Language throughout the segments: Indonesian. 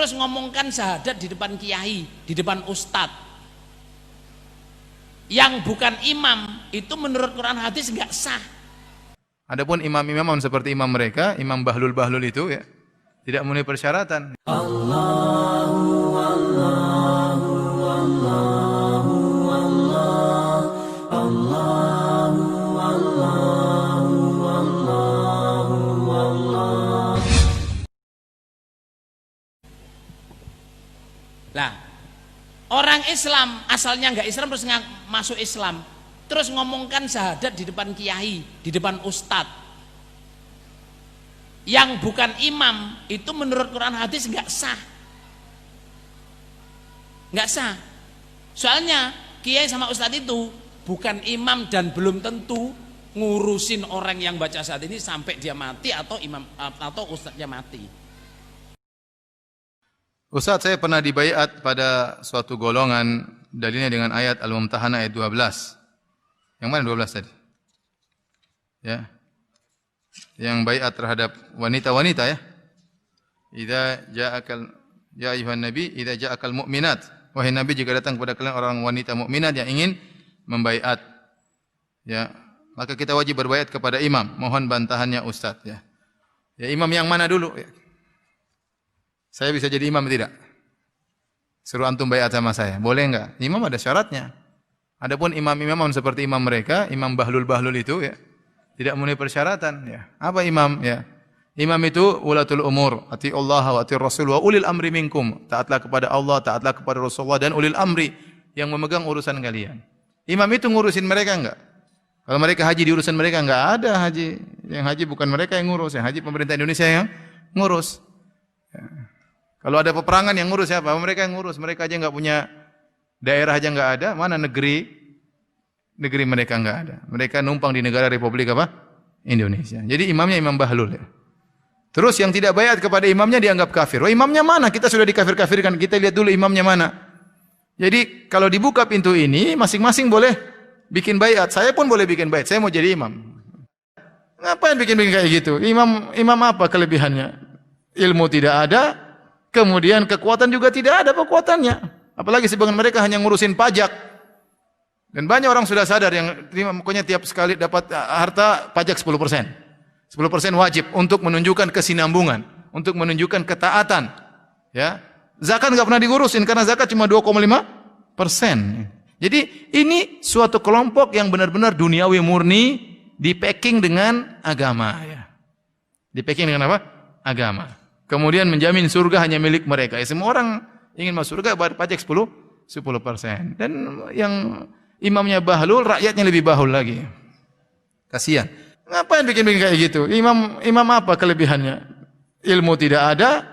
terus ngomongkan syahadat di depan kiai, di depan ustadz yang bukan imam, itu menurut Quran hadis nggak sah. Adapun imam-imam seperti imam mereka, imam bahlul-bahlul itu ya tidak memenuhi persyaratan. Lah, orang Islam asalnya nggak Islam terus masuk Islam, terus ngomongkan syahadat di depan kiai, di depan ustadz yang bukan imam, itu menurut Quran hadis nggak sah, nggak sah. Soalnya kiai sama ustadz itu bukan imam dan belum tentu ngurusin orang yang baca syahadat ini sampai dia mati atau imam atau ustadznya mati. Ustaz, saya pernah dibaiat pada suatu golongan, dalilnya dengan ayat Al-Mumtahanah ayat 12. Yang mana 12 tadi? Ya. Yang baiat terhadap wanita-wanita ya. Idza ja'akal ya ayuhan nabi, idza ja'akal mu'minat. Wahai nabi, jika datang kepada kalian orang wanita mukminat yang ingin membaiat, ya, maka kita wajib berbaiat kepada imam. Mohon bantahannya Ustaz ya. Ya, imam yang mana dulu ya? Saya bisa jadi imam tidak? Suruh antum baiat sama saya, boleh enggak? Imam ada syaratnya. Adapun imam-imam seperti imam mereka, imam bahlul-bahlul itu ya tidak memenuhi persyaratan ya. Apa imam ya? Imam itu ulatul umur, ati Allah wa ati Rasul wa ulil amri minkum. Taatlah kepada Allah, taatlah kepada Rasulullah dan ulil amri yang memegang urusan kalian. Imam itu ngurusin mereka enggak? Kalau mereka haji di urusan mereka enggak ada haji. Yang haji bukan mereka yang ngurus, yang haji pemerintah Indonesia yang ngurus. Ya. Kalau ada peperangan yang ngurus siapa? Mereka yang ngurus. Mereka aja enggak punya daerah aja enggak ada, mana negeri mereka enggak ada. Mereka numpang di negara Republik apa? Indonesia. Jadi imamnya imam bahlul ya. Terus yang tidak baiat kepada imamnya dianggap kafir. Oh, imamnya mana? Kita sudah dikafir-kafirkan. Kita lihat dulu imamnya mana. Jadi kalau dibuka pintu ini, masing-masing boleh bikin baiat. Saya pun boleh bikin baiat. Saya mau jadi imam. Ngapain bikin kayak gitu? Imam apa kelebihannya? Ilmu tidak ada. Kemudian kekuatan juga tidak ada kekuatannya. Apalagi sebagian mereka hanya ngurusin pajak. Dan banyak orang sudah sadar yang pokoknya tiap sekali dapat harta pajak 10%. 10% wajib untuk menunjukkan kesinambungan, untuk menunjukkan ketaatan. Ya. Zakat enggak pernah diurusin karena zakat cuma 2,5%. Jadi ini suatu kelompok yang benar-benar duniawi murni di-packing dengan agama ya. Di-packing dengan apa? Agama. Kemudian menjamin surga hanya milik mereka. Ya, semua orang ingin masuk surga bayar pajak 10%. Dan yang imamnya bahlul, rakyatnya lebih bahlul lagi. Kasihan. Ngapain bikin kayak gitu? Imam apa kelebihannya? Ilmu tidak ada,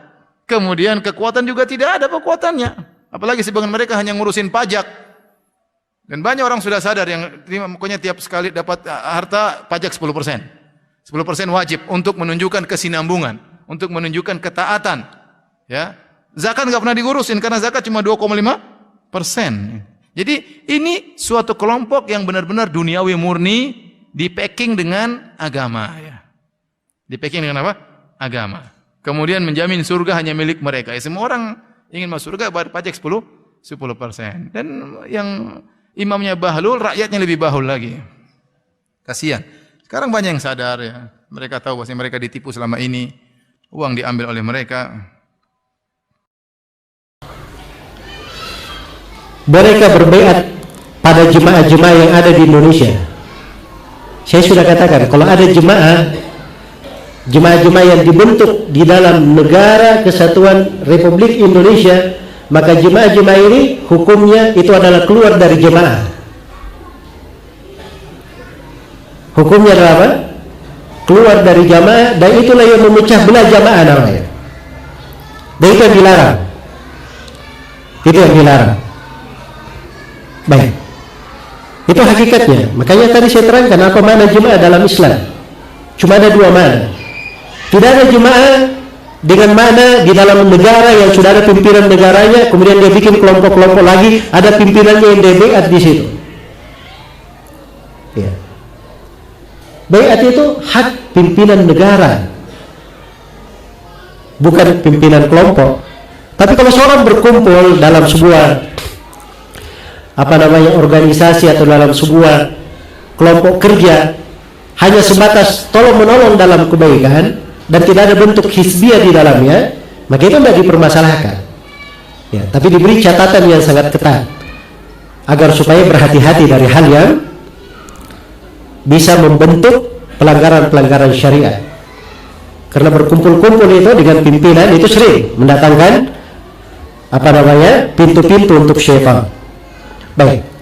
kemudian kekuatan juga tidak ada kekuatannya. Apalagi sebagian mereka hanya ngurusin pajak. Dan banyak orang sudah sadar yang pokoknya tiap sekali dapat harta pajak 10%. 10% wajib untuk menunjukkan kesinambungan, untuk menunjukkan ketaatan. Ya. Zakat enggak pernah diurusin karena zakat cuma 2,5%. Jadi ini suatu kelompok yang benar-benar duniawi murni di-packing dengan agama ya. Di-packing dengan apa? Agama. Kemudian menjamin surga hanya milik mereka. Ya, semua orang ingin masuk surga bayar pajak 10%. Dan yang imamnya bahlul, rakyatnya lebih bahlul lagi. Kasihan. Sekarang banyak yang sadar ya. Mereka tahu bahwa mereka ditipu selama ini. Uang diambil oleh mereka. Mereka berbaiat pada jemaah-jemaah yang ada di Indonesia. Saya sudah katakan, kalau ada jemaah-jemaah yang dibentuk di dalam negara kesatuan Republik Indonesia, maka jemaah-jemaah ini hukumnya itu adalah keluar dari jemaah. Hukumnya adalah apa? Keluar dari jamaah, dan itulah yang memecah belah jamaah namanya. Dan itu yang dilarang. Itu yang dilarang. Baik. Itu hakikatnya. Makanya tadi saya terangkan apa makna jemaah dalam Islam. Cuma ada dua makna. Tidak ada jemaah dengan makna di dalam negara yang sudah ada pimpinan negaranya, kemudian dia bikin kelompok-kelompok lagi, ada pimpinannya yang dia baiat di situ. Ya. Baiat itu hak pimpinan negara, bukan pimpinan kelompok. Tapi kalau seorang berkumpul dalam sebuah organisasi atau dalam sebuah kelompok kerja hanya sebatas tolong menolong dalam kebaikan dan tidak ada bentuk hizbiyah di dalamnya, maka itu tidak dipermasalahkan. Ya, tapi diberi catatan yang sangat ketat agar supaya berhati-hati dari hal yang bisa membentuk pelanggaran-pelanggaran syariat. Karena berkumpul-kumpul itu dengan pimpinan itu sering mendatangkan pintu-pintu untuk syaitan. Baik.